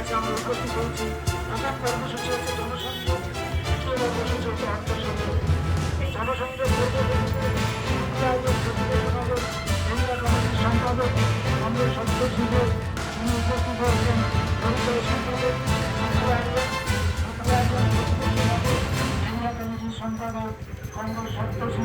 আজকে আমরা উপস্থিত হয়েছি। প্রথম কর্মসূচি হচ্ছে জনসংযোগ, দ্বিতীয় কর্মসূচি হচ্ছে আত্মসংযোগ। এই জনসংযোগ কমিটির সম্পাদক কংগ্রেস সদস্য তিনি উপস্থিত হয়েছেন। পরিচয় সম্পাদক কমিটির সম্পাদক কংগ্রেস সদস্য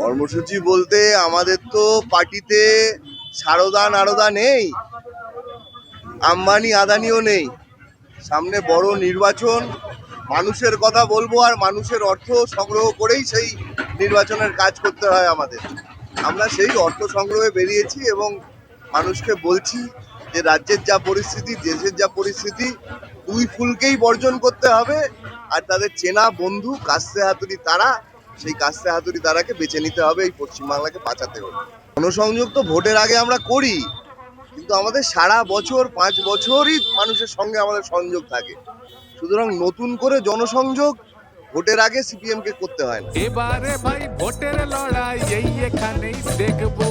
কর্মসূচি বলতে আমাদের তো পার্টিতে সারদা নারদা নেই, আম্বানি আদানিও নেই। সামনে বড় নির্বাচন, মানুষের কথা বলবো আর মানুষের অর্থ সংগ্রহ করেই সেই নির্বাচনের কাজ করতে হয় আমাদের। আমরা সেই অর্থ সংগ্রহে বেরিয়েছি এবং মানুষকে বলছি যে রাজ্যের যা পরিস্থিতি, দেশের যা পরিস্থিতি, দুই ফুলকেই বর্জন করতে হবে আর তাদের চেনা বন্ধু কাস্তে হাতুড়ি তারা, সেই কাস্তে হাতুড়ি তারাকে বেছে নিতে হবে, এই পশ্চিমবাংলাকে বাঁচাতে হবে। জনসংযোগ তো ভোটের আগে আমরা করি, কিন্তু আমাদের সারা বছর 5 বছরই মানুষের সঙ্গে আমাদের সংযোগ থাকে। সুতরাং নতুন করে জনসংযোগ ভোটের আগে সিপিএম কে করতে হয় না। এবারে ভাই ভোটের লড়াই এই এখানেই দেখবো।